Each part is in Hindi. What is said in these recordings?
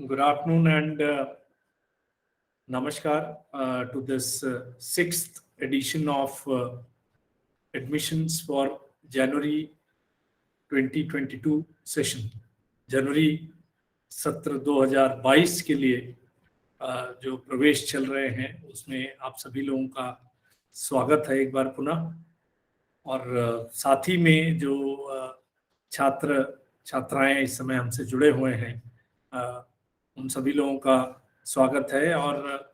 Good afternoon and namaskar to this sixth edition of admissions for January 2022 session. जनवरी सत्र 2022 के लिए जो प्रवेश चल रहे हैं उसमें आप सभी लोगों का स्वागत है एक बार पुनः। और साथ ही में जो छात्र छात्राएं इस समय हमसे जुड़े हुए हैं उन सभी लोगों का स्वागत है। और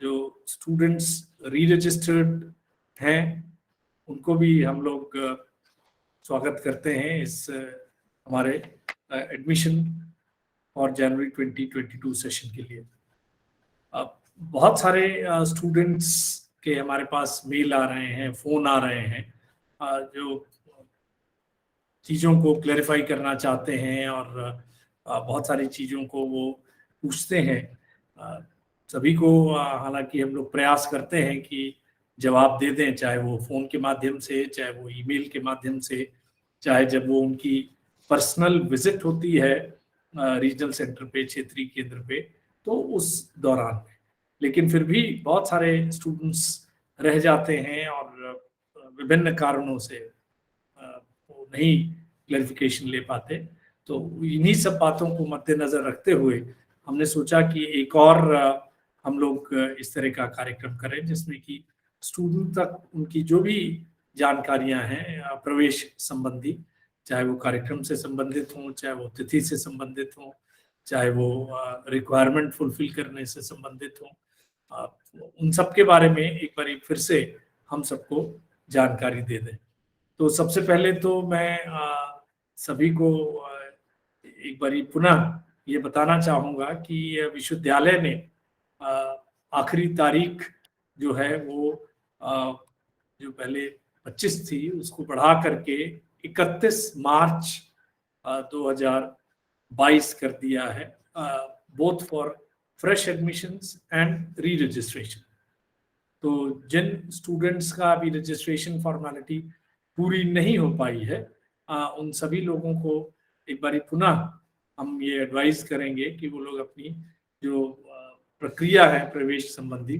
जो स्टूडेंट्स री रजिस्टर्ड हैं उनको भी हम लोग स्वागत करते हैं इस हमारे एडमिशन फॉर जनवरी 2022 सेशन के लिए। बहुत सारे स्टूडेंट्स के हमारे पास मेल आ रहे हैं, फ़ोन आ रहे हैं जो चीज़ों को क्लैरिफाई करना चाहते हैं और बहुत सारी चीज़ों को वो पूछते हैं। सभी को हालांकि हम लोग प्रयास करते हैं कि जवाब दे दें, चाहे वो फ़ोन के माध्यम से, चाहे वो ईमेल के माध्यम से, चाहे जब वो उनकी पर्सनल विजिट होती है रीजनल सेंटर पे, क्षेत्रीय केंद्र पे, तो उस दौरान में। लेकिन फिर भी बहुत सारे स्टूडेंट्स रह जाते हैं और विभिन्न कारणों से वो नहीं क्लैरिफिकेशन ले पाते। तो इन्हीं सब बातों को मद्देनजर रखते हुए हमने सोचा कि एक और हम लोग इस तरह का कार्यक्रम करें जिसमें कि स्टूडेंट तक उनकी जो भी जानकारियां हैं प्रवेश संबंधी, चाहे वो कार्यक्रम से संबंधित हों, चाहे वो तिथि से संबंधित हों, चाहे वो रिक्वायरमेंट फुलफिल करने से संबंधित हों, उन सब के बारे में एक बार फिर से हम सबको जानकारी दे दें। तो सबसे पहले तो मैं सभी को एक बार पुनः ये बताना चाहूँगा कि विश्वविद्यालय ने आखिरी तारीख जो है वो जो पहले 25 थी उसको बढ़ा करके 31 मार्च 2022 कर दिया है, both for fresh admissions and re registration. तो जिन स्टूडेंट्स का अभी रजिस्ट्रेशन फॉर्मेलिटी पूरी नहीं हो पाई है उन सभी लोगों को एक बार पुनः हम ये एडवाइस करेंगे कि वो लोग अपनी जो प्रक्रिया है प्रवेश संबंधी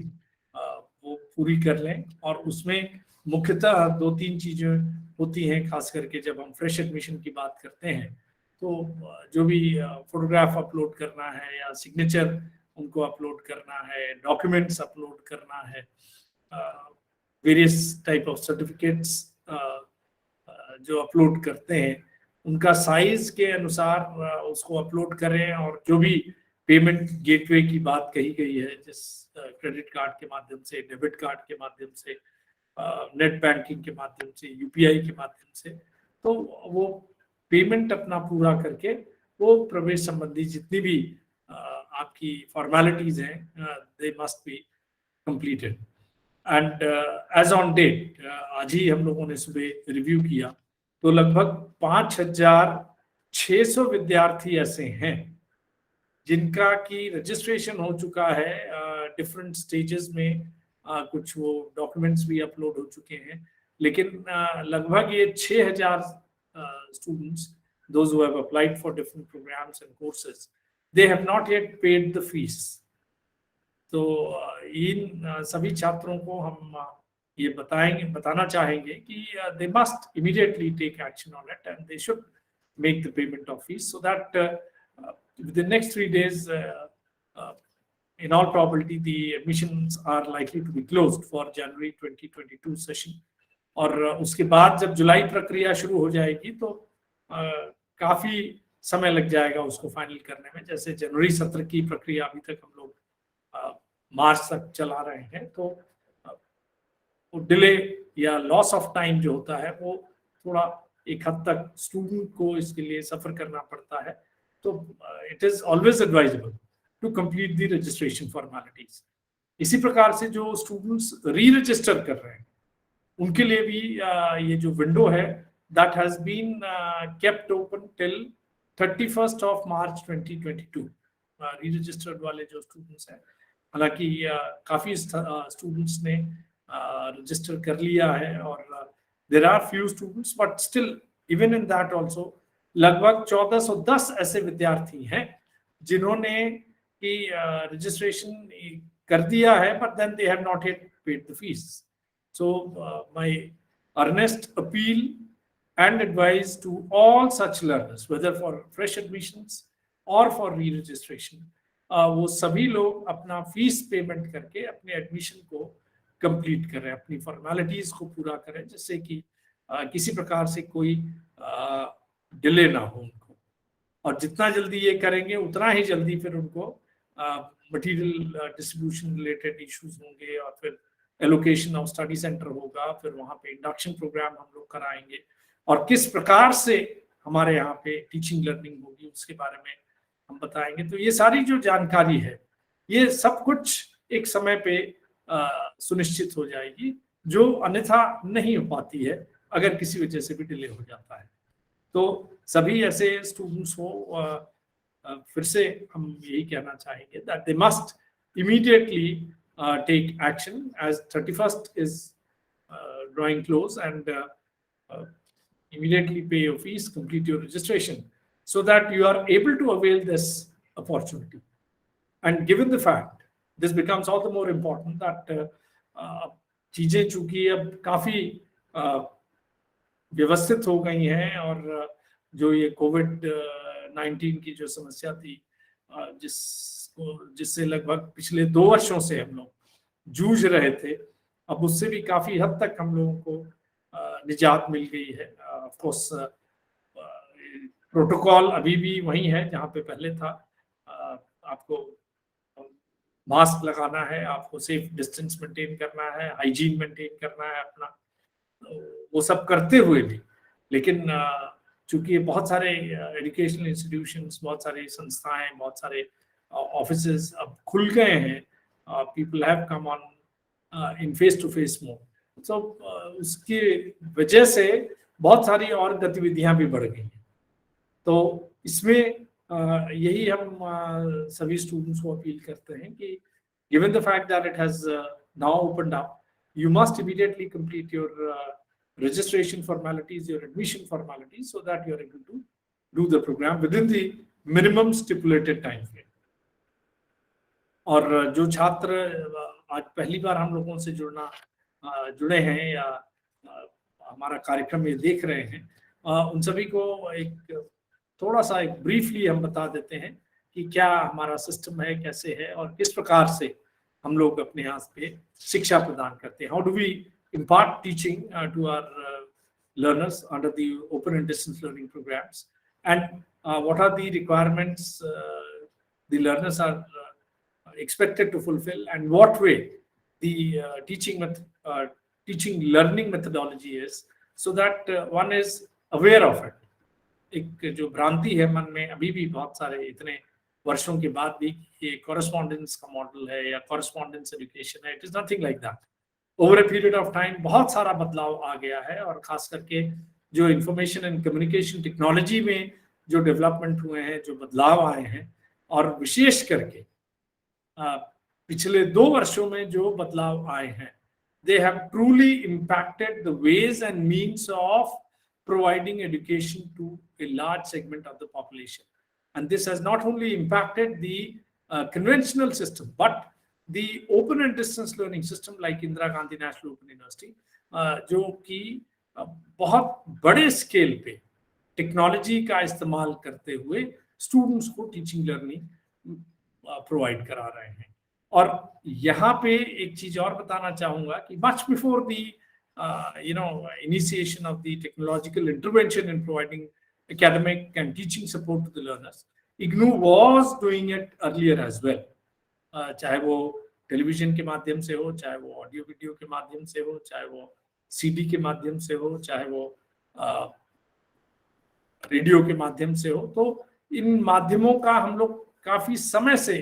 वो पूरी कर लें। और उसमें मुख्यतः 2-3 चीज़ें होती हैं, खास करके जब हम फ्रेश एडमिशन की बात करते हैं तो जो भी फोटोग्राफ अपलोड करना है या सिग्नेचर उनको अपलोड करना है, डॉक्यूमेंट्स अपलोड करना है, वेरियस टाइप ऑफ सर्टिफिकेट्स जो अपलोड करते हैं उनका साइज के अनुसार उसको अपलोड करें। और जो भी पेमेंट गेटवे की बात कही गई है, जिस क्रेडिट कार्ड के माध्यम से, डेबिट कार्ड के माध्यम से, नेट बैंकिंग के माध्यम से, यूपीआई के माध्यम से, तो वो पेमेंट अपना पूरा करके वो प्रवेश संबंधी जितनी भी आपकी फॉर्मेलिटीज हैं they must be completed. And as on date आज ही हम लोगों ने सुबह रिव्यू किया तो लगभग 5,600 विद्यार्थी ऐसे हैं जिनका की रजिस्ट्रेशन हो चुका है डिफरेंट स्टेजेस में। कुछ वो डॉक्यूमेंट्स भी अपलोड हो चुके हैं, लेकिन लगभग ये 6,000 students, those who have applied for different programs and courses, they have not yet paid the fees. तो इन सभी छात्रों को हम ये बताना चाहेंगे कि they must immediately take action on it and they should make the payment of fees so that within the next 3 days in all probability the admissions are likely to be closed for January 2022 session। और उसके बाद जब जुलाई प्रक्रिया शुरू हो जाएगी तो काफी समय लग जाएगा उसको फाइनल करने में। जैसे जनवरी सत्र की प्रक्रिया अभी तक हम लोग मार्च तक चला रहे हैं, तो वो डिले या लॉस ऑफ टाइम जो होता है वो थोड़ा एक हद तक स्टूडेंट को इसके लिए सफर करना पड़ता है। तो it is always advisable to complete the registration formalities. इसी प्रकार से जो स्टूडेंट्स री रजिस्टर कर रहे हैं उनके लिए भी ये जो विंडो है that has been kept open till 31st of March 2022। री रजिस्टर्ड वाले जो स्टूडेंट्स हैं, हालांकि काफी स्टूडेंट्स ने रजिस्टर कर लिया है और there are few students but still even in that also लगभग 1410 ऐसे विद्यार्थी हैं जिन्होंने कि रजिस्ट्रेशन कर दिया है but then they have not yet paid the fees. So my earnest appeal and advice to all such learners, whether for fresh admissions or for re-registration, वो सभी लोग अपना फीस पेमेंट करके अपने एडमिशन को कंप्लीट करें, अपनी फॉर्मेलिटीज को पूरा करें, जिससे कि किसी प्रकार से कोई डिले ना हो उनको। और जितना जल्दी ये करेंगे उतना ही जल्दी फिर उनको मटेरियल डिस्ट्रीब्यूशन रिलेटेड इश्यूज होंगे, और फिर एलोकेशन ऑफ स्टडी सेंटर होगा, फिर वहाँ पे इंडक्शन प्रोग्राम हम लोग कराएंगे, और किस प्रकार से हमारे यहाँ पे टीचिंग लर्निंग होगी उसके बारे में हम बताएंगे। तो ये सारी जो जानकारी है, ये सब कुछ एक समय पे सुनिश्चित हो जाएगी, जो अन्यथा नहीं हो पाती है अगर किसी वजह से भी डिले हो जाता है। तो सभी ऐसे स्टूडेंट्स को फिर से हम यही कहना चाहेंगे that they must immediately take action as 31st is drawing close, and immediately pay your fees, complete your registration, so that you are able to avail this opportunity. And given the fact, this becomes all the more important that चीजें चूंकि अब काफी व्यवस्थित हो गई हैं, और जो ये कोविड-19 की जो समस्या थी, जिससे लगभग पिछले 2 वर्षों से हम लोग जूझ रहे थे, अब उससे भी काफी हद तक हम लोगों को निजात मिल गई है। ऑफ कोर्स प्रोटोकॉल अभी भी वही है जहाँ पे पहले था। आपको मास्क लगाना है, आपको सेफ डिस्टेंस मेंटेन करना है, हाइजीन मेंटेन करना है अपना, वो सब करते हुए भी, लेकिन चूंकि बहुत सारे एजुकेशनल इंस्टीट्यूशंस, बहुत सारी संस्थाएं, बहुत सारे ऑफिसेज अब खुल गए हैं, people have come on in face to face mode, so उसकी वजह से बहुत सारी और गतिविधियां भी बढ़ गई हैं। तो इसमें यही हम सभी स्टूडेंट्स को अपील करते हैं कि given the fact that it has now opened up, you must immediately complete your registration formalities, your admission formalities, so that you are able to do the program within the minimum stipulated time frame. और जो छात्र आज पहली बार हम लोगों से जुड़े हैं या हमारा कार्यक्रम ये देख रहे हैं, उन सभी को एक थोड़ा सा एक ब्रीफली हम बता देते हैं कि क्या हमारा सिस्टम है, कैसे है, और किस प्रकार से हम लोग अपने यहाँ पे शिक्षा प्रदान करते हैं। How do we impart teaching to our learners under the open and distance learning programs, and what are the requirements the learners are expected to fulfill, and what way the teaching learning methodology is, so that one is aware of it. एक जो भ्रांति है मन में अभी भी बहुत सारे इतने वर्षों के बाद भी, ये कॉरेस्पॉन्डेंस का मॉडल है या कॉरेस्पॉन्डेंस एजुकेशन है, it is nothing like that. Over a period of time बहुत सारा बदलाव आ गया है, और खास करके जो इंफॉर्मेशन एंड कम्युनिकेशन टेक्नोलॉजी में जो डेवलपमेंट हुए हैं, जो बदलाव आए हैं, और विशेष करके पिछले 2 वर्षों में जो बदलाव आए हैं, they have truly impacted the ways and means of providing education to a large segment of the population. And this has not only impacted the conventional system, but the open and distance learning system like Indira Gandhi National Open University, जो कि बहुत बड़े स्केल पे टेक्नोलॉजी का इस्तेमाल करते हुए स्टूडेंट्स को टीचिंग लर्निंग प्रोवाइड करा रहे हैं। और यहाँ पे एक चीज और बताना चाहूँगा कि much before the initiation of the technological intervention in providing academic and teaching support to the learners, IGNOU was doing it earlier as well. चाहे वो टेलीविजन के माध्यम से हो, चाहे वो ऑडियो वीडियो के माध्यम से हो, चाहे वो सीडी के माध्यम से हो, चाहे वो रेडियो के माध्यम से हो, तो इन माध्यमों का हम लोग काफी समय से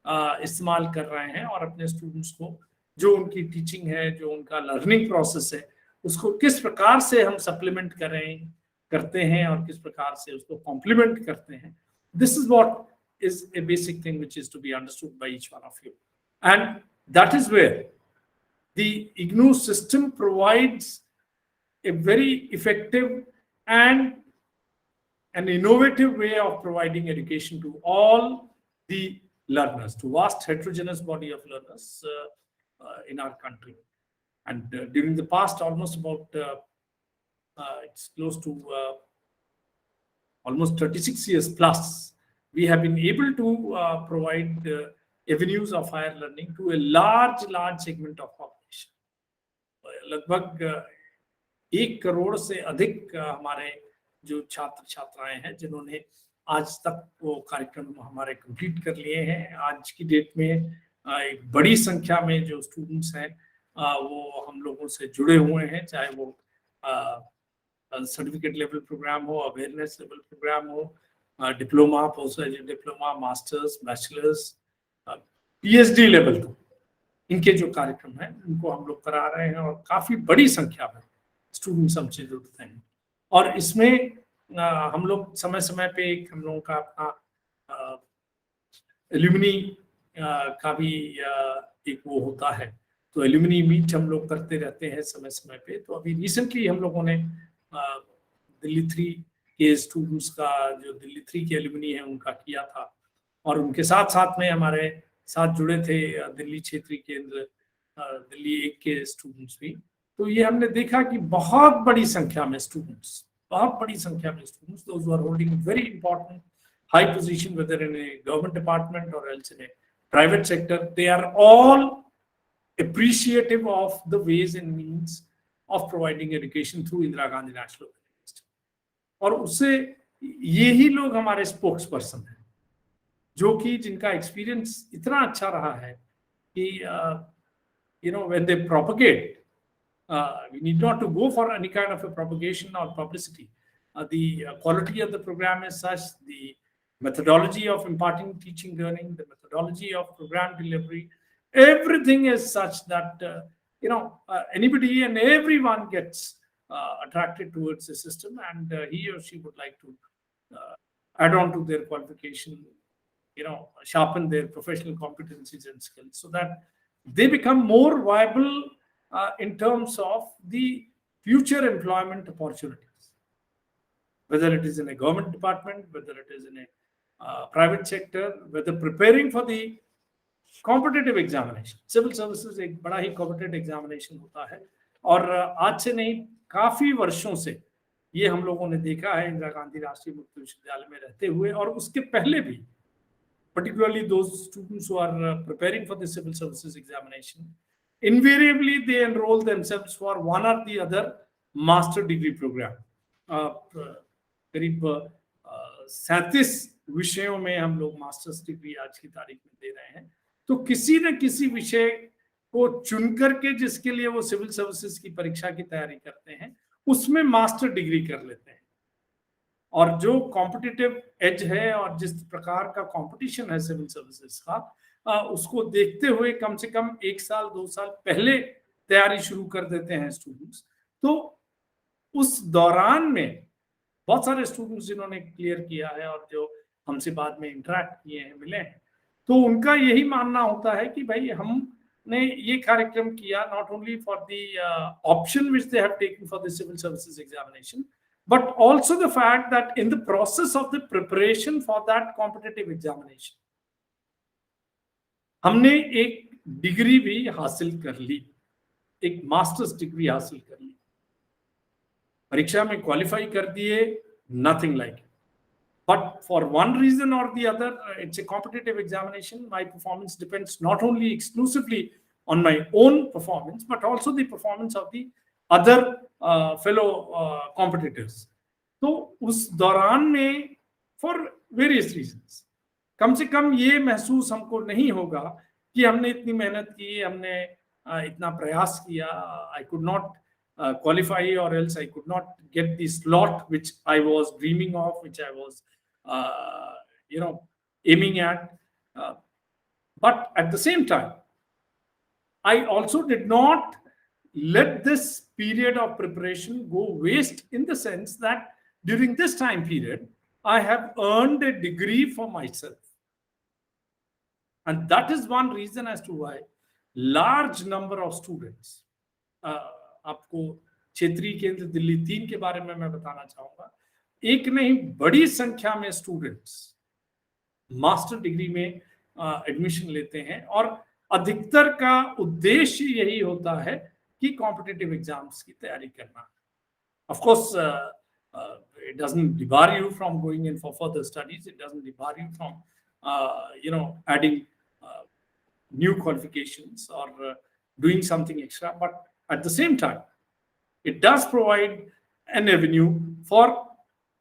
इस्तेमाल कर रहे हैं, और अपने स्टूडेंट्स को जो उनकी टीचिंग है, जो उनका लर्निंग प्रोसेस है, उसको किस प्रकार से हम सप्लीमेंट करते हैं और किस प्रकार से उसको कॉम्प्लीमेंट करते हैं, this is what is a basic thing which is to be understood by each one of you, and that is where the IGNOU system provides a very effective and an innovative way of providing education to all the learners, to vast heterogeneous body of learners in our country. And during the past, almost about it's close to almost 36 years plus, we have been able to provide avenues of higher learning to a large segment of population. लगभग 1 करोड़ से अधिक हमारे जो छात्र छात्राएं हैं जिन्होंने आज तक वो कार्यक्रम हमारे कंप्लीट कर लिए हैं। आज की डेट में एक बड़ी संख्या में जो स्टूडेंट्स हैं वो हम लोगों से जुड़े हुए हैं, चाहे वो सर्टिफिकेट लेवल प्रोग्राम हो, अवेयरनेस लेवल प्रोग्राम हो, diploma, post graduate diploma, masters, bachelors, PhD level तो इनके जो कार्यक्रम है उनको हम लोग करा रहे हैं और काफी बड़ी संख्या में स्टूडेंट्स हमसे जुड़ते हैं। और इसमें हम लोग समय समय पे हम लोगों का अपना एल्यूमिनी का भी एक वो होता है, तो एल्यूमिनी मीट हम लोग करते रहते हैं समय समय पे। तो अभी रिसेंटली हम लोगों ने दिल्ली 3 के स्टूडेंट्स का जो दिल्ली 3 के एल्यूमिनी है उनका किया था, और उनके साथ साथ में हमारे साथ जुड़े थे दिल्ली क्षेत्रीय केंद्र दिल्ली 1 के स्टूडेंट्स भी। तो ये हमने देखा कि बहुत बड़ी संख्या में students those who are holding very important high position, whether in a government department or else in a private sector, they are all appreciative of the ways and means of providing education through Indira Gandhi National University. और उससे यही लोग हमारे स्पोक्स पर्सन हैं, जो कि जिनका एक्सपीरियंस इतना अच्छा रहा है कि when they propagate, we need not to go for any kind of a propagation or publicity. The quality of the program is such, the methodology of imparting teaching learning, the methodology of program delivery, everything is such that anybody and everyone gets attracted towards the system, and he or she would like to add on to their qualification, sharpen their professional competencies and skills so that they become more viable in terms of the future employment opportunities, whether it is in a government department, whether it is in a private sector, whether preparing for the competitive examination. Civil services एक बड़ा ही competitive examination होता है, और आज से नहीं काफी वर्षों से ये हम लोगों ने देखा है इंदिरा गांधी राष्ट्रीय मुक्त विश्वविद्यालय में रहते हुए, और उसके पहले भी, particularly those students who are preparing for the civil services examination, invariably they enroll themselves for one or the other master degree program. करीब 37 विषयों में हम लोग मास्टर्स डिग्री आज की तारीख में दे रहे हैं। तो किसी न किसी विषय को चुन करके जिसके लिए वो सिविल सर्विसेज की परीक्षा की तैयारी करते हैं, उसमें मास्टर डिग्री कर लेते हैं। और जो कॉम्पिटिटिव एज है और जिस प्रकार का कंपटीशन है सिविल सर्विसेज का, उसको देखते हुए कम से कम 1 साल 2 साल पहले तैयारी शुरू कर देते हैं स्टूडेंट्स। तो उस दौरान में बहुत सारे स्टूडेंट्स जिन्होंने क्लियर किया है और जो हमसे बाद में इंटरेक्ट किए हैं, मिले हैं, तो उनका यही मानना होता है कि भाई हमने ये कार्यक्रम किया not only for the option which they have taken for the civil services examination, but also the fact that in the process of the preparation for that competitive examination, हमने एक डिग्री भी हासिल कर ली, एक मास्टर्स डिग्री हासिल कर ली, परीक्षा में क्वालिफाई कर दिए, nothing like it. But for one reason or the other, it's a competitive examination. My performance depends not only exclusively on my own performance, but also the performance of the other fellow competitors. तो उस दौरान में for various reasons कम से कम ये महसूस हमको नहीं होगा कि हमने इतनी मेहनत की, हमने इतना प्रयास किया, I could not qualify or else I could not get the slot which I was dreaming of, which I was aiming at. But at the same time, I also did not let this period of preparation go waste, in the sense that during this time period, I have earned a degree for myself. And that is one reason as to why large number of students, आपको क्षेत्रीय केंद्र दिल्ली 3 के बारे में मैं बताना चाहूंगा, एक नहीं बड़ी संख्या में स्टूडेंट्स मास्टर डिग्री में एडमिशन लेते हैं और अधिकतर का उद्देश्य यही होता है कि कॉम्पिटिटिव एग्जाम्स की तैयारी करना. Of course, it doesn't debar you from going in for further studies. It doesn't debar you from, adding new qualifications or doing something extra. But at the same time, it does provide an avenue for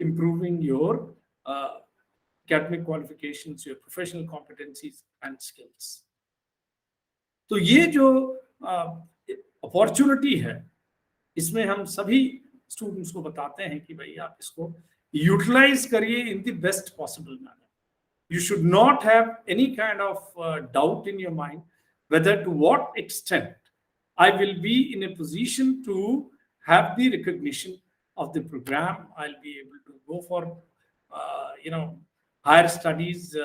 improving your academic qualifications, your professional competencies and skills. तो ये जो अपॉर्चुनिटी है, इसमें हम सभी स्टूडेंट्स को बताते हैं कि भाई आप इसको यूटिलाइज करिए in the best possible manner. You should not have any kind of doubt in your mind whether to what extent I will be in a position to have the recognition of the program. I'll be able to go for, higher studies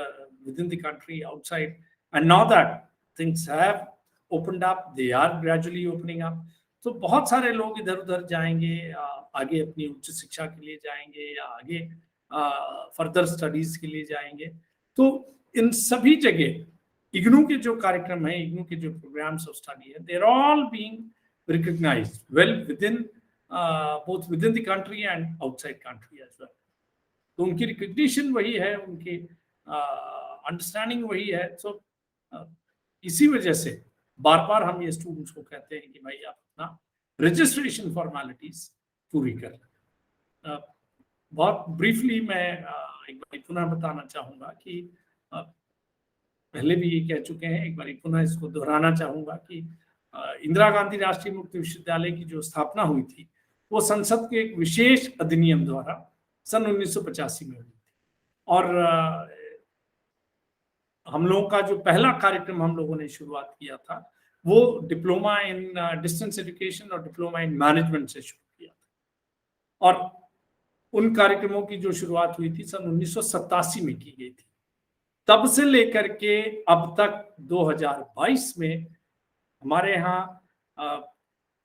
within the country, outside. And now that things have opened up, they are gradually opening up. तो बहुत सारे लोग इधर उधर जाएंगे, आगे अपनी उच्च शिक्षा के लिए जाएंगे या आगे फर्दर स्टडीज के लिए जाएंगे. तो इन सभी जगह इग्नू के जो कार्यक्रम है, इग्नू के जो प्रोग्राम्स ऑफ स्टडी है, they are all being recognised well within both within the country and outside country as well. तो उनकी रिकॉग्निशन वही है, उनकी अंडरस्टैंडिंग वही है. सो इसी वजह से बार बार हम ये स्टूडेंट्स को कहते हैं कि भाई आप अपना रजिस्ट्रेशन फॉर्मेलिटीज पूरी कर लें. बहुत ब्रीफली मैं एक बार पुनः बताना चाहूँगा कि पहले भी ये कह चुके हैं, एक बार पुनः इसको दोहराना चाहूँगा कि इंदिरा गांधी राष्ट्रीय मुक्त विश्वविद्यालय की जो स्थापना हुई थी वो संसद के एक विशेष अधिनियम द्वारा सन 1985 में हुई थी. और हम लोगों का जो पहला कार्यक्रम हम लोगों ने शुरुआत किया था वो डिप्लोमा इन डिस्टेंस एजुकेशन और डिप्लोमा इन मैनेजमेंट से शुरू किया था. और उन कार्यक्रमों की जो शुरुआत हुई थी सन 1987 में की गई थी. तब से लेकर के अब तक 2022 में हमारे यहाँ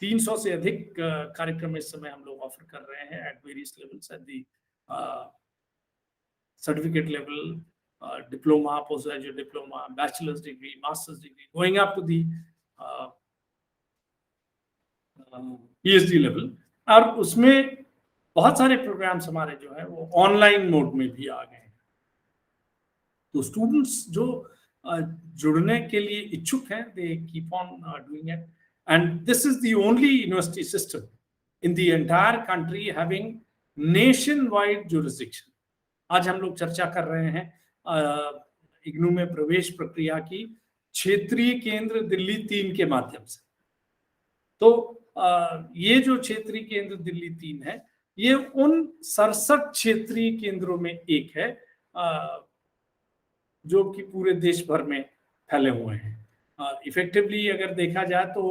300 से अधिक कार्यक्रम इस समय हम लोग ऑफर कर रहे हैं at various levels, at the certificate level, diploma, postgraduate diploma, bachelor's degree, master's degree, going up to the PhD level. और उसमें बहुत सारे प्रोग्राम्स हमारे जो है वो ऑनलाइन मोड में भी आ गए हैं. तो स्टूडेंट्स जो जुड़ने के लिए इच्छुक हैं, they keep on doing it. And this is the only university system in the entire country having nationwide jurisdiction. आज हम लोग चर्चा कर रहे हैं इग्नू में प्रवेश प्रक्रिया की क्षेत्रीय केंद्र दिल्ली 3 के माध्यम से. तो ये जो क्षेत्रीय केंद्र दिल्ली 3 है, ये उन 67 क्षेत्रीय केंद्रों में एक है जो कि पूरे देश भर में फैले हुए हैं. इफेक्टिवली अगर देखा जाए तो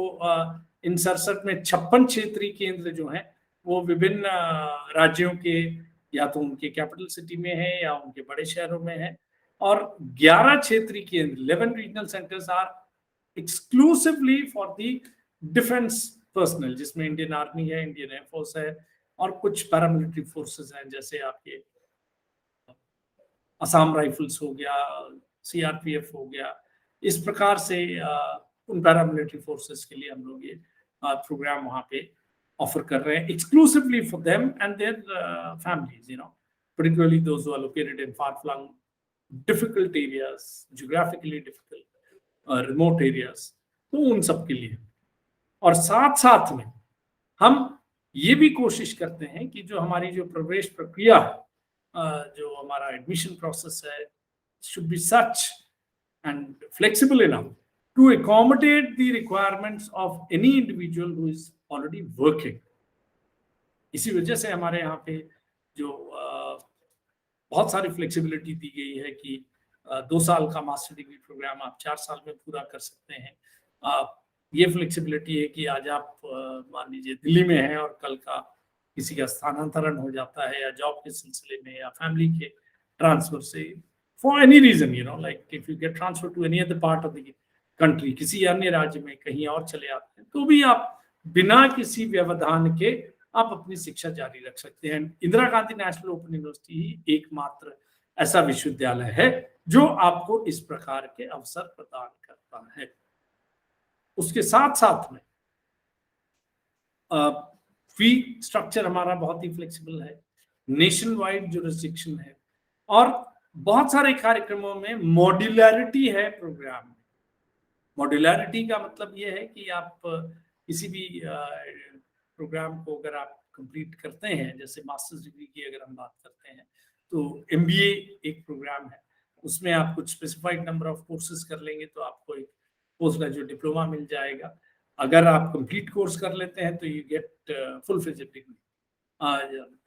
इन 67 में 56 क्षेत्रीय केंद्र जो हैं वो विभिन्न राज्यों के या तो उनके कैपिटल सिटी में है या उनके बड़े शहरों में है. और 11 क्षेत्रीय केंद्र 11 regional centres are exclusively for the defence personnel, जिसमें इंडियन आर्मी है, इंडियन एयरफोर्स है और कुछ पैरामिलिट्री फोर्सेस हैं, जैसे आपके असम राइफल्स हो गया, सीआरपीएफ हो गया. इस प्रकार से उन पैरामिलिट्री फोर्सेस के लिए हम लोग ये प्रोग्राम वहाँ पे ऑफर कर रहे हैं exclusively for them and their families, particularly those who are located in far-flung, difficult areas, geographically difficult, remote areas. तो उन सब के लिए. और साथ साथ में हम ये भी कोशिश करते हैं कि जो हमारी जो प्रवेश प्रक्रिया है, जो हमारा एडमिशन प्रोसेस है, should be such and flexible enough to accommodate the requirements of any individual who is already working. इसी वजह से हमारे यहाँ पे जो बहुत सारी फ्लेक्सिबिलिटी दी गई है कि 2 साल का मास्टर डिग्री प्रोग्राम आप 4 साल में पूरा कर सकते हैं. ये फ्लेक्सिबिलिटी है कि आज आप मान लीजिए दिल्ली में हैं और कल का किसी का स्थानांतरण हो जाता है या जॉब के सिलसिले में या फैमिली के ट्रांसफर से, for any reason, like if you get transfer to any other part of the country, किसी अन्य राज्य में कहीं और चले आते हैं, तो भी आप बिना किसी व्यवधान के आप अपनी शिक्षा जारी रख सकते हैं। Indira Gandhi national open university ही एकमात्र ऐसा विश्वविद्यालय है जो आपको इस प्रकार के अवसर प्रदान करता है। उसके साथ साथ में फी स्ट्रक्चर हमारा बहुत ही फ्लेक्सिबल है, नेशन वाइड जुरिस्डिक्शन है, और बहुत सारे कार्यक्रमों में मॉड्यूलरिटी है प्रोग्राम में। मॉड्यूलरिटी का मतलब ये है कि आप किसी भी प्रोग्राम को अगर आप कंप्लीट करते हैं, जैसे मास्टर्स डिग्री की अगर हम बात करते हैं, तो एमबीए एक प्रोग्राम है, उसमें आप कुछ स्पेसिफाइड नंबर ऑफ कोर्सेज कर लेंगे तो आपको एक पोस्ट ग्रेजुएट डिप्लोमा मिल जाएगा। अगर आप कंप्लीट कोर्स कर लेते हैं तो you get full fledged degree.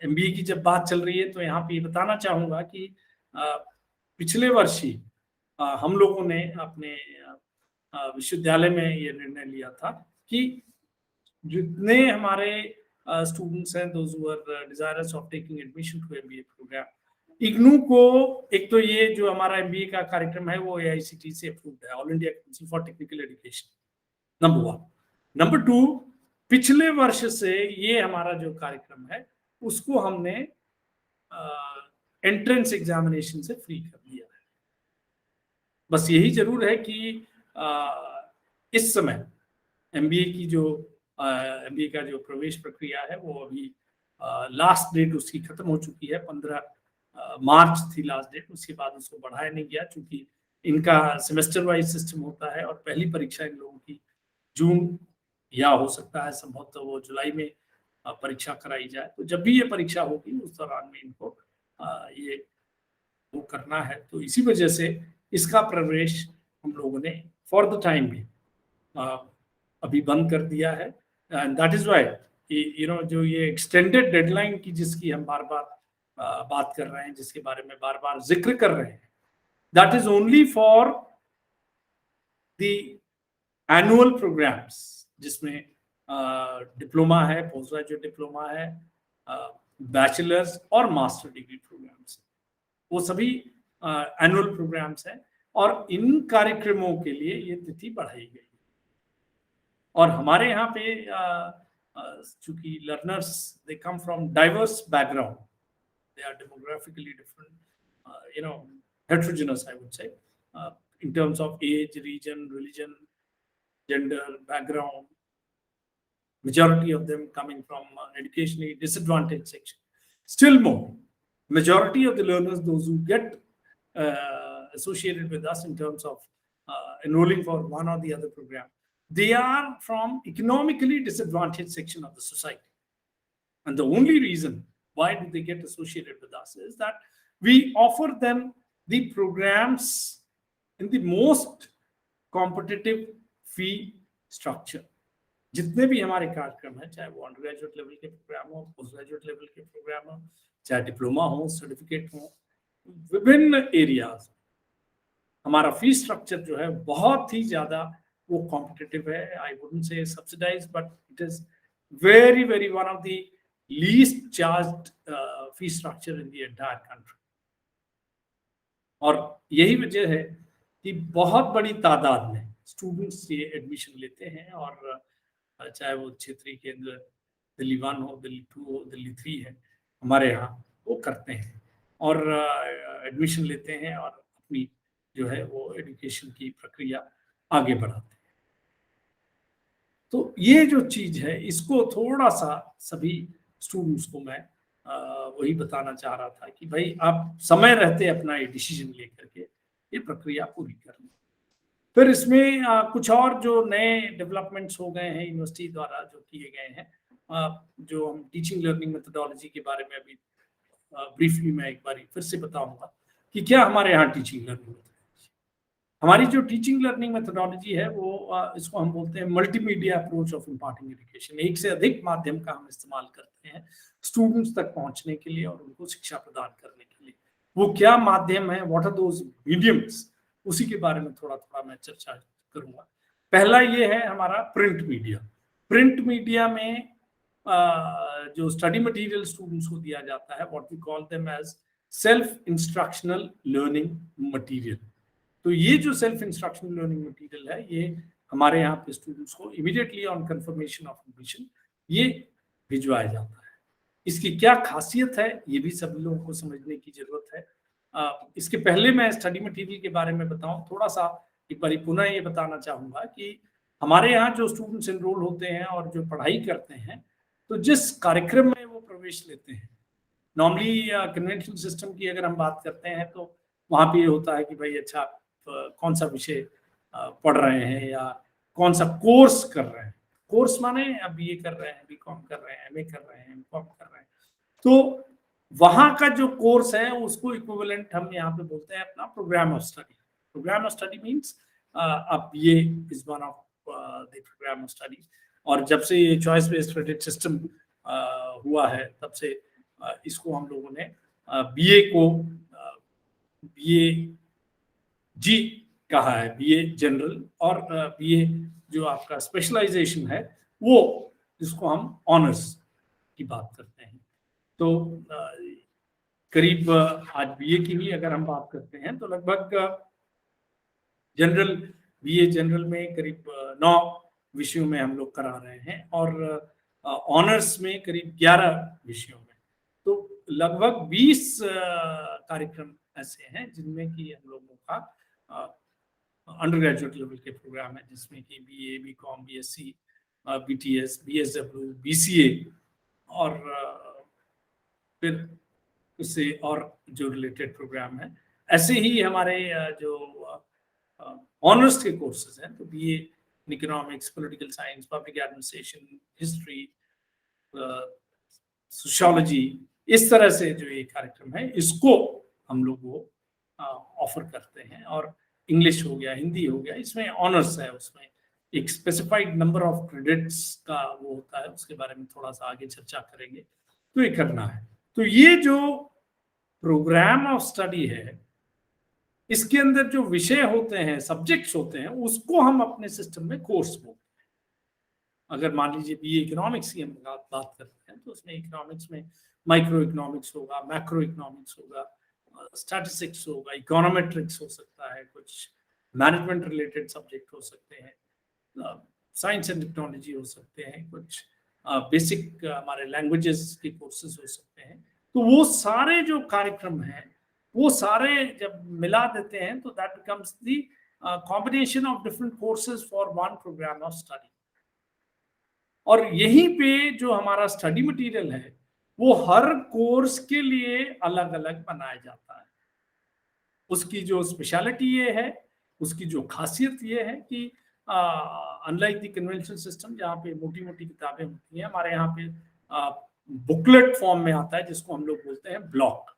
MBA की जब बात चल रही है तो यहाँ पे ये बताना चाहूंगा कि पिछले वर्ष ही हम लोगों ने अपने विश्वविद्यालय में ये निर्णय लिया था कि जितने हमारे स्टूडेंट्स हैं, those who are desirous of taking admission to MBA programme, IGNOU को, एक तो ये जो हमारा एमबीए का कार्यक्रम है वो एआईसीटीई से अप्रूव्ड है, all India council for technical education, number 1। Number 2, पिछले वर्ष से ये हमारा जो कार्यक्रम है उसको हमने एंट्रेंस एग्जामिनेशन से फ्री कर दिया है। बस यही जरूर है कि इस समय एमबीए की जो एमबीए का जो प्रवेश प्रक्रिया है वो अभी लास्ट डेट उसकी खत्म हो चुकी है, 15 मार्च थी लास्ट डेट। उसके बाद उसको बढ़ाया नहीं गया क्योंकि इनका सेमेस्टर वाइज सिस्टम होता है और पहली परीक्षा इन लोगों की जून या हो सकता है संभवतः वो जुलाई में परीक्षा कराई जाए। तो जब भी ये परीक्षा होगी उस दौरान में इनको ये वो करना है। तो इसी वजह से इसका प्रवेश हम लोगों ने फॉर द टाइम भी अभी बंद कर दिया है। And that is why you know जो ये एक्सटेंडेड डेडलाइन की जिसकी हम बार बार बात कर रहे हैं, जिसके बारे में बार बार जिक्र कर रहे हैं, that is only for the annual programmes जिसमें डिप्लोमा है, पोस्ट ग्रेजुएट डिप्लोमा है, बैचलर्स और मास्टर डिग्री प्रोग्राम्स, वो सभी एनुअल प्रोग्राम्स हैं और इन कार्यक्रमों के लिए ये तिथि बढ़ाई गई। और हमारे यहाँ पे चूंकि learners they come from diverse background, they are demographically different, you know heterogeneous, I would say, in terms of age, region, religion, gender, background, majority of them coming from educationally disadvantaged section. Still more, majority of the learners, those who get associated with us in terms of enrolling for one or the other program, they are from economically disadvantaged section of the society. And the only reason why do they get associated with us is that we offer them the programs in the most competitive fee structure. जितने भी हमारे कार्यक्रम हैं, चाहे वो अंडर ग्रेजुएट लेवल के प्रोग्राम हो, पोस्ट ग्रेजुएट लेवल के प्रोग्राम हो, चाहे डिप्लोमा हो, सर्टिफिकेट हो, विभिन्न एरियाज, हमारा फी स्ट्रक्चर जो है बहुत ही ज्यादा वो कॉम्पिटिटिव है। I wouldn't say subsidise, but it is very very one of the least charged fee structure in the entire country. और यही वजह है कि बहुत बड़ी तादाद में स्टूडेंट्स ये एडमिशन लेते हैं, और चाहे वो क्षेत्रीय केंद्र दिल्ली 1 हो, दिल्ली 2 हो, दिल्ली 3 है, हमारे यहाँ वो करते हैं और एडमिशन लेते हैं और अपनी जो है वो एजुकेशन की प्रक्रिया आगे बढ़ाते हैं। तो ये जो चीज है इसको थोड़ा सा सभी स्टूडेंट्स को मैं वही बताना चाह रहा था कि भाई आप समय रहते अपना ये डिसीजन लेकर के ये प्रक्रिया पूरी कर लें। फिर इसमें कुछ और जो नए डेवलपमेंट्स हो गए हैं यूनिवर्सिटी द्वारा जो किए गए हैं, जो हम टीचिंग लर्निंग मेथोडोलॉजी के बारे में अभी ब्रीफली मैं एक बार फिर से बताऊंगा कि क्या हमारे यहाँ टीचिंग लर्निंग, हमारी जो टीचिंग लर्निंग मेथोडोलॉजी है वो इसको हम बोलते हैं multimedia approach of imparting education. एक से अधिक माध्यम का हम इस्तेमाल करते हैं स्टूडेंट्स तक पहुंचने के लिए और उनको शिक्षा प्रदान करने के लिए। वो क्या माध्यम है, व्हाट आर दोज मीडियम्स, उसी के बारे में थोड़ा थोड़ा मैं चर्चा करूंगा। पहला ये है हमारा प्रिंट मीडिया। प्रिंट मीडिया में जो स्टडी मटेरियल स्टूडेंट्स को दिया जाता है, what we call them as self instructional learning material. तो ये जो सेल्फ इंस्ट्रक्शनल लर्निंग मटेरियल है ये हमारे यहाँ पे स्टूडेंट्स को immediately on confirmation of admission ये भिजवाया जाता है। इसकी क्या खासियत है ये भी सभी लोगों को समझने की जरूरत है। इसके पहले मैं स्टडी मटेरियल के बारे में बताऊं, थोड़ा सा एक बार पुनः ये बताना चाहूंगा कि हमारे यहाँ जो स्टूडेंट्स एनरोल होते हैं और जो पढ़ाई करते हैं, तो जिस कार्यक्रम में वो प्रवेश लेते हैं, नॉर्मली कन्वेंशनल सिस्टम की अगर हम बात करते हैं तो वहाँ पे ये होता है कि भाई अच्छा कौन सा विषय पढ़ रहे हैं या कौन सा कोर्स कर रहे हैं। कोर्स माने अब BA कर रहे हैं, BCom कर रहे हैं, MA कर रहे हैं, MCom कर रहे हैं, तो वहां का जो कोर्स है उसको इक्विवेलेंट हम यहाँ पे बोलते हैं अपना programme of study. Programme of study means अब ये is one of the programme of study. और जब से ये चॉइस बेस्ड क्रेडिट सिस्टम हुआ है तब से इसको हम लोगों ने BA को BAG कहा है, BA जनरल, और BA जो आपका स्पेशलाइजेशन है वो जिसको हम ऑनर्स की बात करते हैं। तो करीब आज BA की भी अगर हम बात करते हैं तो लगभग जनरल BA जनरल में करीब 9 विषयों में हम लोग करा रहे हैं और ऑनर्स में करीब 11 विषयों में। तो लगभग 20 कार्यक्रम ऐसे हैं जिनमें कि हम लोगों का अंडर ग्रेजुएट लेवल के प्रोग्राम है, जिसमें कि BA, BCom, BSc, BTS, BSW, BCA और फिर उससे और जो रिलेटेड प्रोग्राम है। ऐसे ही हमारे जो ऑनर्स के कोर्सेज हैं तो BA in economics, political science, public administration, history, sociology, इस तरह से जो ये कार्यक्रम है इसको हम लोग वो ऑफर करते हैं। और इंग्लिश हो गया, हिंदी हो गया, इसमें ऑनर्स है, उसमें एक स्पेसिफाइड नंबर ऑफ क्रेडिट्स का वो होता है, उसके बारे में थोड़ा सा आगे चर्चा करेंगे। तो ये करना है। तो ये जो प्रोग्राम ऑफ स्टडी है इसके अंदर जो विषय होते हैं, सब्जेक्ट्स होते हैं, उसको हम अपने सिस्टम में कोर्स बोलते हैं। अगर मान लीजिए BA इकोनॉमिक्स की हम बात करते हैं तो उसमें इकोनॉमिक्स में माइक्रो इकोनॉमिक्स होगा, मैक्रो इकोनॉमिक्स होगा, स्टैटिस्टिक्स होगा, इकोनॉमेट्रिक्स हो सकता है, कुछ मैनेजमेंट रिलेटेड सब्जेक्ट हो सकते हैं, साइंस एंड टेक्नोलॉजी हो सकते हैं, कुछ बेसिक हमारे लैंग्वेजेस के कोर्सेज हो सकते हैं। तो वो सारे जो कार्यक्रम हैं वो सारे जब मिला देते हैं तो that becomes the combination of different courses for one programme of study. और यहीं पे जो हमारा स्टडी मटेरियल है वो हर कोर्स के लिए अलग अलग बनाया जाता है। उसकी जो स्पेशलिटी ये है, उसकी जो खासियत ये है कि अनलाइक द कन्वेंशनल सिस्टम जहाँ पे मोटी मोटी किताबें होती हैं, हमारे यहाँ पे बुकलेट फॉर्म में आता है जिसको हम लोग बोलते हैं ब्लॉक।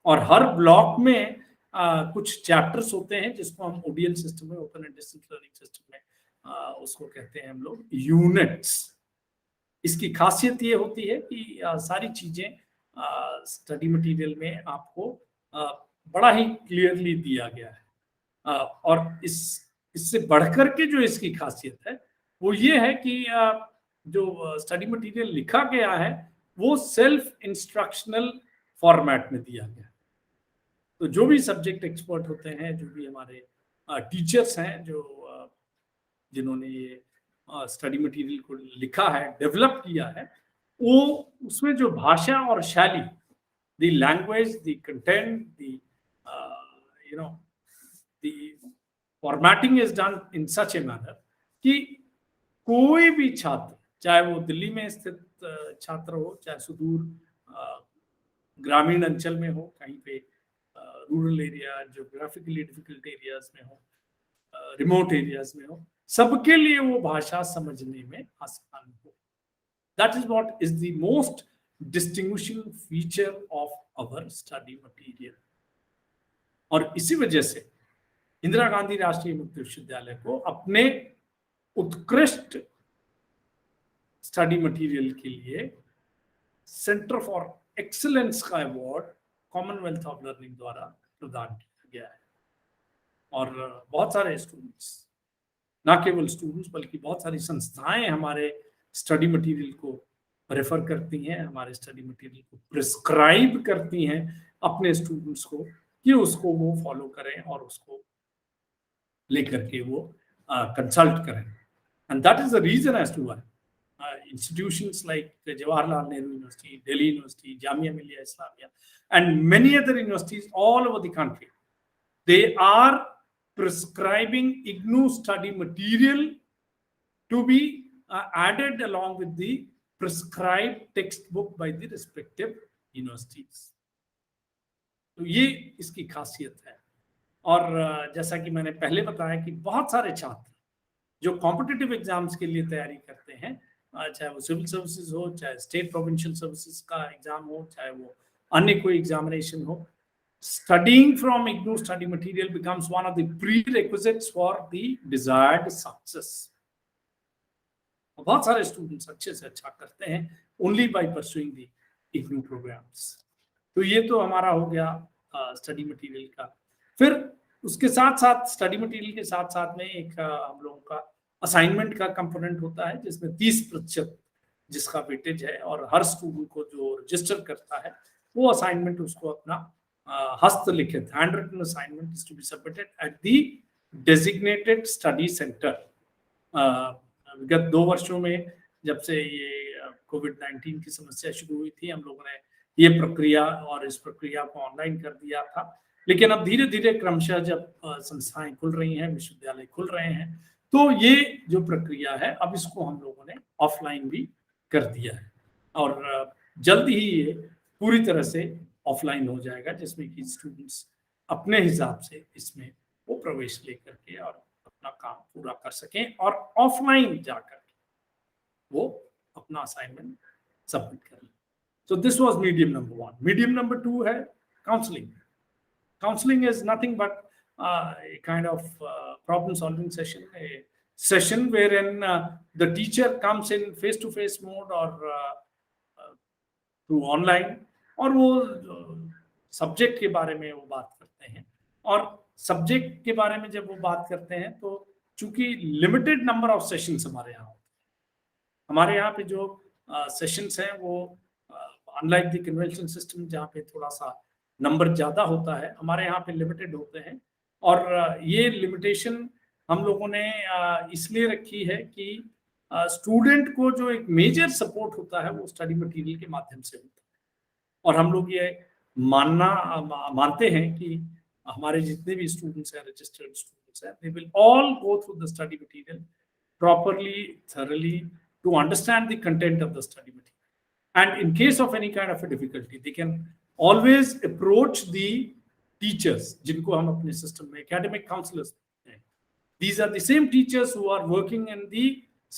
और हर ब्लॉक में कुछ चैप्टर्स होते हैं जिसको हम ODL सिस्टम में, open and distance learning system में उसको कहते हैं हम लोग यूनिट्स। इसकी खासियत ये होती है कि सारी चीजें स्टडी मटेरियल में आपको बड़ा ही क्लियरली दिया गया है। और इससे बढ़कर के जो इसकी खासियत है वो ये है कि जो स्टडी मटेरियल लिखा गया है वो सेल्फ इंस्ट्रक्शनल फॉर्मेट में दिया गया है। तो जो भी सब्जेक्ट एक्सपर्ट होते हैं, जो भी हमारे टीचर्स हैं, जो जिन्होंने ये स्टडी मटेरियल को लिखा है, डेवलप किया है, वो उसमें जो भाषा और शैली, the language, the content, the formatting is done in such a manner कि कोई भी छात्र, चाहे वो दिल्ली में स्थित छात्र हो, चाहे सुदूर ग्रामीण अंचल में हो, कहीं पे rural area, geographically difficult areas में हो, रिमोट एरियाज में हो, सबके लिए वो भाषा समझने में आसान हो। That is what is the most distinguishing feature of our study material. और इसी वजह से इंदिरा गांधी राष्ट्रीय मुक्त विश्वविद्यालय को अपने उत्कृष्ट स्टडी मटेरियल के लिए सेंटर फॉर एक्सीलेंस का अवार्ड कॉमनवेल्थ ऑफ लर्निंग द्वारा प्रदान किया गया है। और बहुत सारे स्टूडेंट्स, ना केवल स्टूडेंट्स बल्कि बहुत सारी संस्थाएं हमारे स्टडी मटेरियल को रेफर करती हैं, हमारे स्टडी मटेरियल को प्रिस्क्राइब करती हैं अपने स्टूडेंट्स को कि उसको वो फॉलो करें और उसको लेकर के वो कंसल्ट करें। And that is the reason as to why institutions like the Jawaharlal Nehru University, Delhi University, Jamia Millia Islamia, and many other universities all over the country, they are prescribing IGNOU study material to be added along with the prescribed textbook by the respective universities. तो ये इसकी खासियत है। और जैसा कि मैंने पहले बताया कि बहुत सारे छात्र जो कॉम्पिटिटिव एग्जाम्स के लिए तैयारी करते हैं, चाहे वो सिविल सर्विसेज हो, चाहे स्टेट प्रोविंशियल सर्विसेज का एग्जाम हो, चाहे वो अन्य कोई एग्जामिनेशन हो, studying from IGNOU study material becomes one of the prerequisites for the desired success. बहुत सारे स्टूडेंट्स अच्छे से अच्छा करते हैं only by pursuing the IGNOU programs. तो ये तो हमारा हो गया स्टडी मटेरियल का। फिर उसके साथ साथ स्टडी मटेरियल के साथ साथ में एक हम लोगों का असाइनमेंट का कंपोनेंट होता है, जिसमें 30% जिसका वेटेज है, और हर स्टूडेंट को जो रजिस्टर करता है वो असाइनमेंट उसको अपना हस्तलिखित handwritten assignment is to be submitted at the designated study centre. विगत 2 वर्षों में जब से ये कोविड-19 की समस्या शुरू हुई थी, हम लोगों ने ये प्रक्रिया और इस प्रक्रिया को ऑनलाइन कर दिया था, लेकिन अब धीरे धीरे क्रमशः जब संस्थाएं खुल रही हैं, विश्वविद्यालय खुल रहे हैं, तो ये जो प्रक्रिया है अब इसको हम लोगों ने ऑफलाइन भी कर दिया है, और जल्द ही ये पूरी तरह से ऑफलाइन हो जाएगा, जिसमें कि स्टूडेंट्स अपने हिसाब से इसमें वो प्रवेश लेकर के और अपना काम पूरा कर सकें और ऑफलाइन जाकर वो अपना असाइनमेंट सबमिट करें। So this was medium number 1. Medium number 2 है counseling. Counseling is nothing but a kind of problem solving session, a session wherein the teacher comes in face to face mode or through online, और वो सब्जेक्ट के बारे में वो बात करते हैं। और सब्जेक्ट के बारे में जब वो बात करते हैं तो चूंकि लिमिटेड नंबर ऑफ सेशंस हमारे यहाँ पे जो सेशंस हैं वो अनलाइक द कन्वेंशन सिस्टम जहाँ पे थोड़ा सा नंबर ज्यादा होता है, हमारे यहाँ पे लिमिटेड होते हैं। और ये लिमिटेशन हम लोगों ने इसलिए रखी है कि स्टूडेंट को जो एक मेजर सपोर्ट होता है वो स्टडी मटेरियल के माध्यम से होता है, और हम लोग ये मानते हैं कि हमारे जितने भी स्टूडेंट्स हैं, रजिस्टर्ड स्टूडेंट्स हैं, they will all go through the study material properly, thoroughly, to understand the content of the study material, and in case of any kind of a difficulty they can always approach the teachers जिनको हम अपने सिस्टम में academic counselors हैं। These are the same teachers who are working in the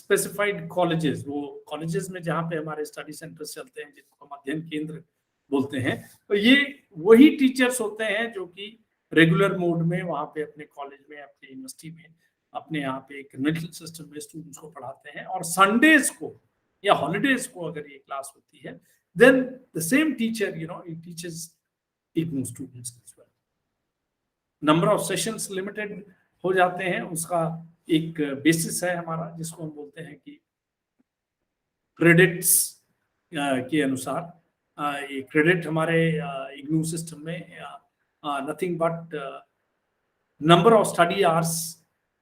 specified colleges, वो colleges में जहाँ पे हमारे study centers चलते हैं, जिनको हम अध्ययन केंद्र बोलते हैं, तो ये वही टीचर्स होते हैं जो कि रेगुलर मोड में वहाँ पे अपने कॉलेज में, अपने यूनिवर्सिटी में, अपने यहाँ पे कन्वेंशनल सिस्टम में स्टूडेंट्स को पढ़ाते हैं। और संडेज को या हॉलीडेज को अगर ये क्लास होती है, then the same teacher he teaches IGNOU students as well. Number of sessions limited हो जाते हैं, उसका एक बेसिस है हमारा जिसको हम बोलते हैं कि क्रेडिट्स के अनुसार। ये क्रेडिट हमारे IGNOU सिस्टम में nothing but number of study hours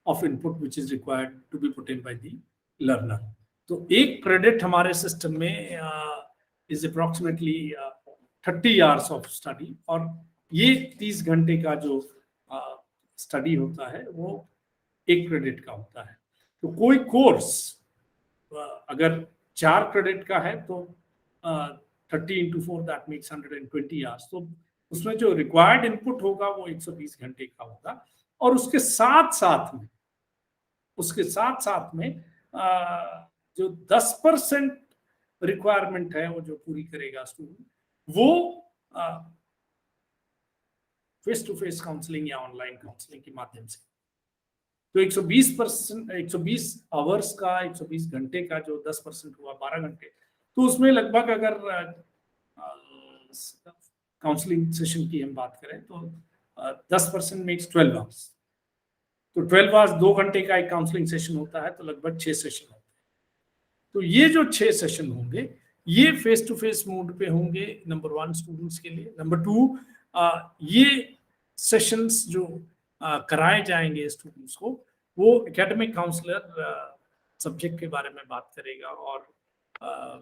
of input which is required to be put in by the learner. तो एक क्रेडिट हमारे सिस्टम में is approximately 30 hours of study, और ये 30 घंटे का जो स्टडी होता है वो एक क्रेडिट का होता है। तो कोई कोर्स अगर 4 क्रेडिट का है तो 30 into 4 दैट मेक्स 120 आवर्स। तो उसमें जो रिक्वायर्ड इनपुट होगा वो 120 घंटे का होगा, और उसके साथ साथ में जो 10% रिक्वायरमेंट है वो जो पूरी करेगा स्टूडेंट, वो फेस टू फेस काउंसलिंग या ऑनलाइन काउंसलिंग के माध्यम से। तो 120 आवर्स का, 120 घंटे का जो 10% हुआ 12 घंटे, तो उसमें लगभग अगर काउंसलिंग सेशन की हम बात करें तो 10% मेक्स 12 आवर्स। तो 12 आवर्स 2 घंटे का एक काउंसलिंग सेशन होता है, तो लगभग 6 सेशन होते हैं। तो ये जो 6 सेशन होंगे ये फेस टू फेस मोड पे होंगे, नंबर 1 स्टूडेंट्स के लिए। नंबर 2 ये सेशंस जो कराए जाएंगे स्टूडेंट्स को, वो एकेडमिक काउंसलर सब्जेक्ट के बारे में बात करेगा और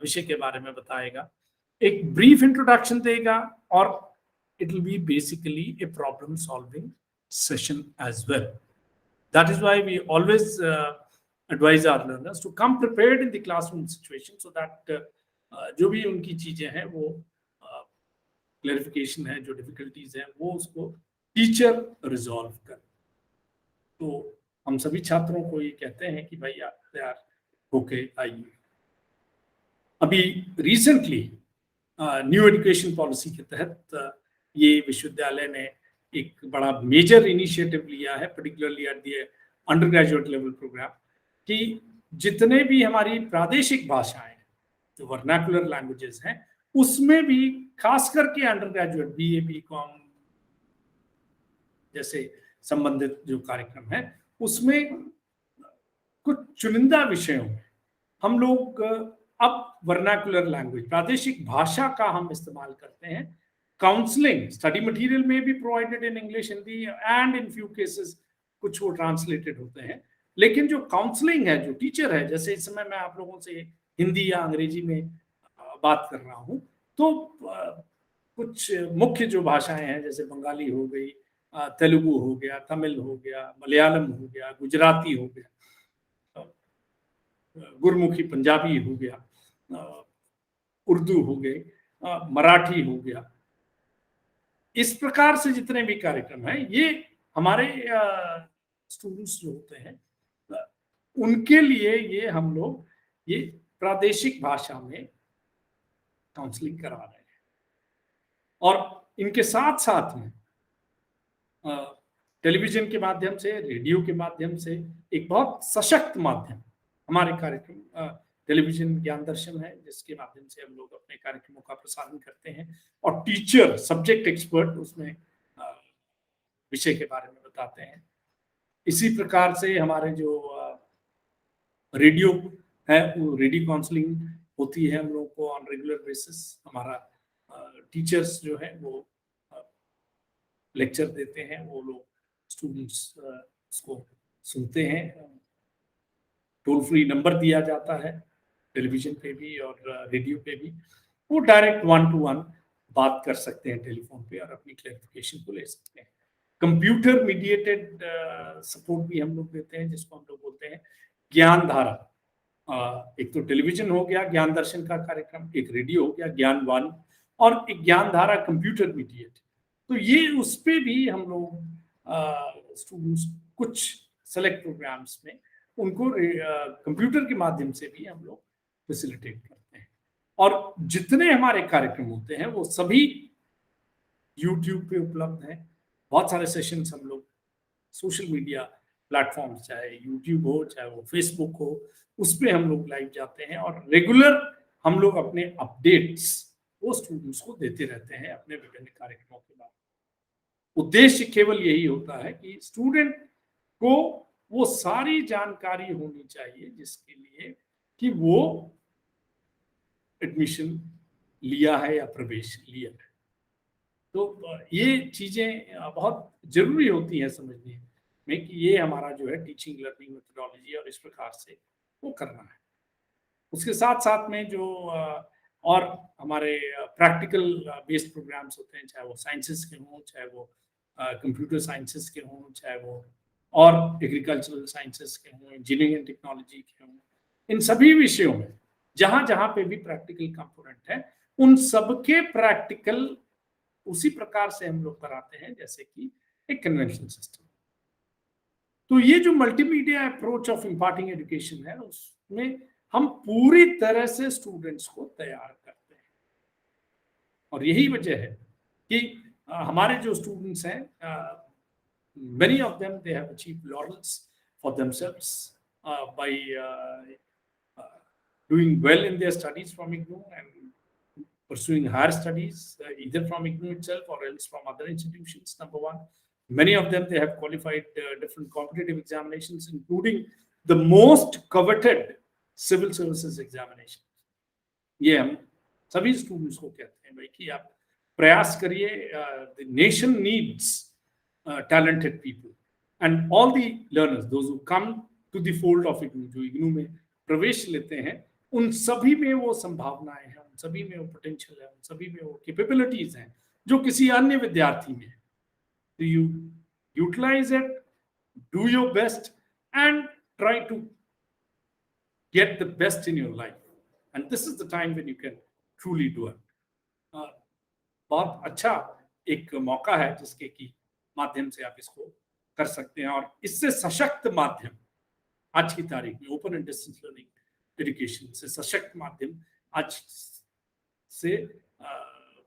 विषय के बारे में बताएगा, एक ब्रीफ इंट्रोडक्शन देगा, और it will be basically a problem solving session as well. That is why we always advise our learners to come prepared in the classroom situation, so that जो भी उनकी चीजें हैं वो क्लैरिफिकेशन है, जो डिफिकल्टीज हैं वो उसको टीचर रिजॉल्व कर। तो हम सभी छात्रों को ये कहते हैं कि भाई आप तैयार होके आइए। अभी रिसेंटली न्यू एजुकेशन पॉलिसी के तहत ये विश्वविद्यालय ने एक बड़ा मेजर इनिशिएटिव लिया है, particularly at the undergraduate level programme, कि जितने भी हमारी प्रादेशिक भाषाएं जो वर्नाकुलर लैंग्वेजेस हैं, उसमें भी खास करके अंडर ग्रेजुएट BA BCom जैसे संबंधित जो कार्यक्रम है, उसमें कुछ चुनिंदा विषयों में हम लोग अब वर्नाकुलर लैंग्वेज, प्रादेशिक भाषा का हम इस्तेमाल करते हैं। काउंसलिंग स्टडी मटेरियल में भी provided in English, Hindi, and in few cases कुछ वो ट्रांसलेटेड होते हैं। लेकिन जो काउंसलिंग है, जो टीचर है, जैसे इस समय मैं आप लोगों से हिंदी या अंग्रेजी में बात कर रहा हूँ, तो कुछ मुख्य जो भाषाएं हैं जैसे बंगाली हो गई, तेलुगु हो गया, तमिल हो गया, मलयालम हो गया, गुजराती हो गया, गुरमुखी पंजाबी हो गया, उर्दू हो गए, मराठी हो गया, इस प्रकार से जितने भी कार्यक्रम हैं, ये हमारे स्टूडेंट्स जो होते हैं उनके लिए ये हम लोग ये प्रादेशिक भाषा में काउंसलिंग करा रहे हैं। और इनके साथ साथ में टेलीविजन के माध्यम से, रेडियो के माध्यम से एक बहुत सशक्त माध्यम हमारे कार्यक्रम टेलीविजन ज्ञान दर्शन है, जिसके माध्यम से हम लोग अपने कार्यक्रमों का प्रसारण करते हैं, और टीचर सब्जेक्ट एक्सपर्ट उसमें विषय के बारे में बताते हैं। इसी प्रकार से हमारे जो रेडियो है, वो रेडियो काउंसलिंग होती है हम लोगों को ऑन रेगुलर बेसिस। हमारा टीचर्स जो है वो लेक्चर देते हैं, वो लोग स्टूडेंट्स उसको सुनते हैं। टोल फ्री नंबर दिया जाता है टेलीविजन पे भी और रेडियो पे भी, वो डायरेक्ट 1-to-1 बात कर सकते हैं टेलीफोन पे और अपनी क्लैरिफिकेशन को ले सकते हैं। कंप्यूटर मीडिएटेड सपोर्ट भी हम लोग देते हैं, जिसको हम लोग बोलते हैं ज्ञान धारा। एक तो टेलीविजन हो गया ज्ञान दर्शन का कार्यक्रम, एक रेडियो हो गया ज्ञानवाणी, और एक ज्ञान धारा कंप्यूटर मीडिएट। तो ये उस पे भी हम लोग स्टूडेंट्स कुछ सेलेक्ट प्रोग्राम्स में उनको कंप्यूटर के माध्यम से भी हम लोग फैसिलिटेट करते हैं। और जितने हमारे कार्यक्रम होते हैं वो सभी YouTube पे उपलब्ध हैं। बहुत सारे सेशंस हम लोग सोशल मीडिया प्लेटफॉर्म, चाहे YouTube हो चाहे वो Facebook हो, उस पे हम लोग लाइव जाते हैं और रेगुलर हम लोग अपने अपडेट्स वो स्टूडेंट्स को देते रहते हैं अपने विभिन्न कार्यक्रमों के बाद। उद्देश्य केवल यही होता है कि स्टूडेंट को वो सारी जानकारी होनी चाहिए जिसके लिए कि वो एडमिशन लिया है या प्रवेश लिया है। तो ये चीजें बहुत जरूरी होती हैं समझने में कि ये हमारा जो है टीचिंग लर्निंग मेथोडोलॉजी और इस प्रकार से वो करना है। उसके साथ साथ में जो और हमारे प्रैक्टिकल बेस्ड प्रोग्राम्स होते हैं, चाहे वो साइंसेस के हों, चाहे वो कंप्यूटर साइंसेस के हों, चाहे वो और एग्रीकल्चरल साइंसेस के हों, इंजीनियरिंग एंड टेक्नोलॉजी के हों, इन सभी विषयों में जहां जहां पे भी प्रैक्टिकल कंपोनेंट है, उन सबके प्रैक्टिकल उसी प्रकार से हम लोग कराते हैं जैसे कि एक कन्वेंशनल सिस्टम। तो ये जो multimedia approach of imparting education है, उसमें हम पूरी तरह से स्टूडेंट्स को तैयार करते हैं। और यही वजह है कि हमारे जो स्टूडेंट्स हैं, many of them they have achieved laurels for themselves by doing well in their studies from IGNOU and pursuing higher studies either from IGNOU itself or else from other institutions. Number one, many of them they have qualified different competitive examinations, including the most coveted civil services examination. ये हम सभी स्टूडेंट्स को कहते हैं भाई कि आप प्रयास करिए। The nation needs talented people and all the learners, those who come to the fold of IGNOU, जो IGNOU में प्रवेश लेते हैं, उन सभी में वो संभावनाएं हैं, उन सभी में वो पोटेंशियल है, उन सभी में वो कैपेबिलिटीज हैं जो किसी अन्य विद्यार्थी में है। तो you utilise it, do your best and try to get the best in your life, and this is the time when you can truly do it. बहुत अच्छा एक मौका है जिसके की माध्यम से आप इसको कर सकते हैं, और इससे सशक्त माध्यम आज की तारीख में open and distance learning education से सशक्त माध्यम आज से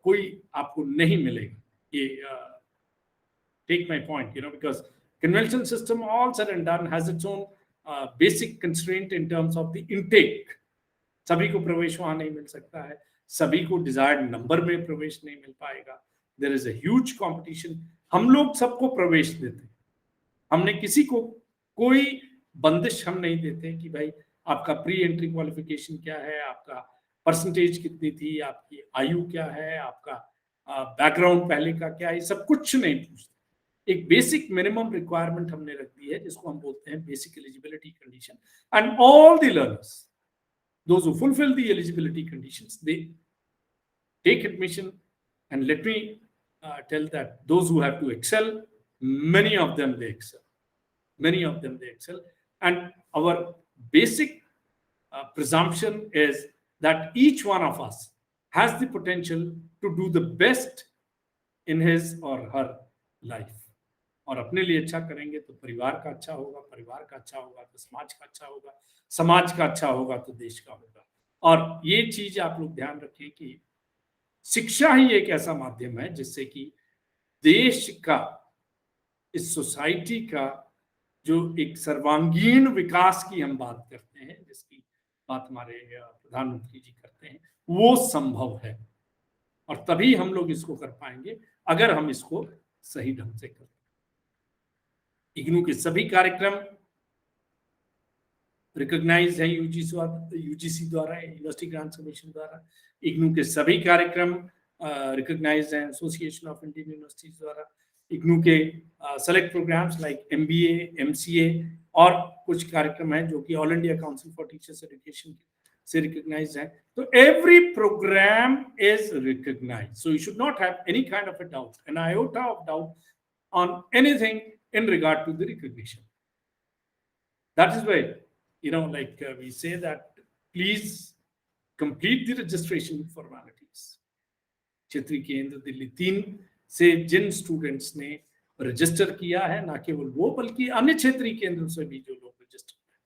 कोई आपको नहीं मिलेगा। ये take my point, because conventional system all said and done has its own basic constraint in terms of the intake. सभी को प्रवेश वहां नहीं मिल सकता है, सभी को डिजायर्ड नंबर में प्रवेश नहीं मिल पाएगा। There is a huge competition. हम लोग सबको प्रवेश देते हैं, हमने किसी को कोई बंदिश हम नहीं देते कि भाई आपका प्री एंट्री क्वालिफिकेशन क्या है, आपका परसेंटेज कितनी थी, आपकी आयु क्या है, आपका बैकग्राउंड पहले का क्या है, सब कुछ नहीं पूछते। एक बेसिक मिनिमम रिक्वायरमेंट हमने रख दी है जिसको हम बोलते हैं basic eligibility condition, and all the learners, those who fulfill the eligibility conditions, they take admission. And let me tell that those who have to excel, many of them they excel. And our basic presumption is that each one of us has the potential to do the best in his or her life. और अपने लिए अच्छा करेंगे तो परिवार का अच्छा होगा, परिवार का अच्छा होगा तो समाज का अच्छा होगा, समाज का अच्छा होगा तो देश का होगा। और ये चीज आप लोग ध्यान रखें कि शिक्षा ही एक ऐसा माध्यम है जिससे कि देश का, इस सोसाइटी का जो एक सर्वांगीण विकास की हम बात करते हैं, जिसकी बात हमारे प्रधानमंत्री जी करते हैं, वो संभव है। और तभी हम लोग इसको कर पाएंगे अगर हम इसको सही ढंग से करें। इग्नू के सभी कार्यक्रम रिकॉग्नाइज है यूजीसी द्वारा, यूनिवर्सिटी ग्रांट्स कमीशन द्वारा। इग्नू के सभी कार्यक्रम रिकॉग्नाइज हैं एसोसिएशन ऑफ इंडियन यूनिवर्सिटीज द्वारा। इग्नू के select programmes like MBA, MCA और कुछ कार्यक्रम हैं जो कि all India council for teachers education से रिकॉग्नाइज है। तो every programme is recognise, so you should not have any kind of a doubt, an iota of doubt on anything in regard to the recognition. That is why, we say that please complete the registration formalities. क्षेत्रीय केंद्र दिल्ली 3 से जिन स्टूडेंट्स ने रजिस्टर किया है, ना केवल वो बल्कि अन्य क्षेत्रीय केंद्रों से भी जो लोग रजिस्टर हैं,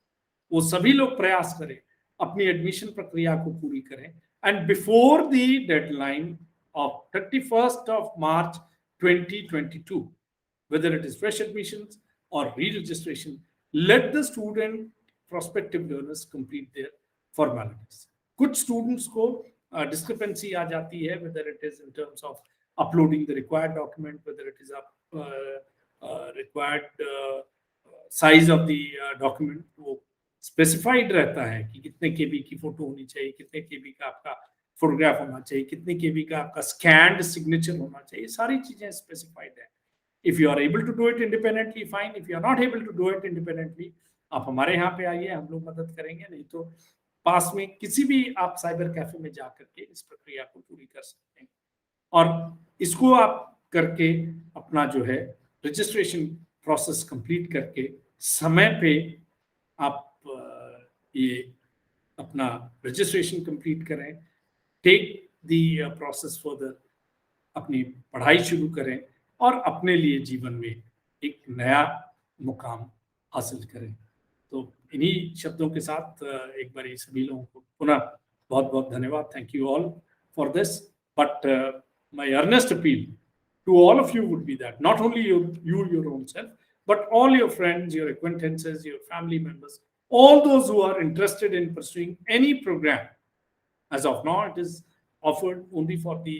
वो सभी लोग प्रयास करें, अपनी एडमिशन प्रक्रिया को पूरी करें, and before the deadline of 31st of March 2022, whether it is fresh admissions or re-registration, let the student prospective learners complete their formalities. कुछ students को discrepancy आ जाती है, whether it is in terms of uploading the required document, whether it is required size of the document, वो specified रहता है कि कितने KB की फोटो होनी चाहिए, कितने KB का आपका फोटोग्राफ होना चाहिए, कितने KB का आपका scanned signature होना चाहिए, सारी चीजें specified है। If you are able to do it independently, fine. If you are not able to do it independently, आप हमारे यहाँ पे आइए, हम लोग मदद करेंगे। नहीं तो पास में किसी भी आप साइबर कैफे में जा करके इस प्रक्रिया को पूरी कर सकते हैं, और इसको आप करके अपना जो है रजिस्ट्रेशन प्रोसेस कंप्लीट करके समय पे आप ये अपना रजिस्ट्रेशन कंप्लीट करें, टेक द प्रोसेस फर्दर, अपनी पढ़ाई शुरू करें और अपने लिए जीवन में एक नया मुकाम हासिल करें। तो इन्हीं शब्दों के साथ एक बार सभी लोगों को पुनः बहुत बहुत धन्यवाद। Thank you all for this, but my earnest appeal to all of you would be that not only your own self, but all your friends, your acquaintances, your family members, all those who are interested in pursuing any program. As of now, it is offered only for the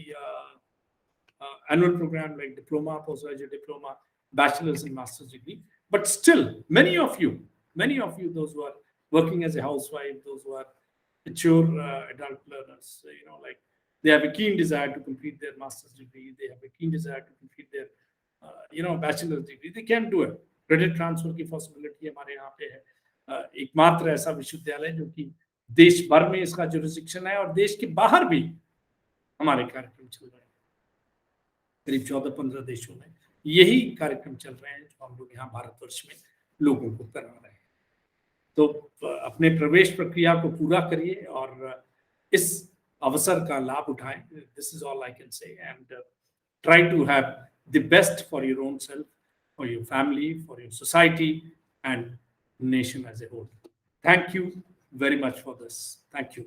annual program like diploma, postgraduate diploma, bachelor's and master's degree. But still, many of you, those who are working as a housewife, those who are mature adult learners, they have a keen desire to complete their master's degree, they have a keen desire to complete their, bachelor's degree, they can do it. Credit transfer की possibility हमारे यहाँ पे है। एकमात्र ऐसा विश्वविद्यालय जो कि देश भर में इसका जुरिस्डिक्शन है और देश के बाहर भी हमारे कार्यक्रम चल रहे हैं। करीब 14-15 देशों में यही कार्यक्रम चल रहे हैं जो हम लोग यहाँ भारतवर्ष में लोगों को करा रहे हैं। तो अपने प्रवेश प्रक्रिया को पूरा करिए और इस अवसर का लाभ उठाएं। This is all I can say, and try to have the best for your own self, for your family, for your society and nation as a whole. Thank you very much for this. Thank you.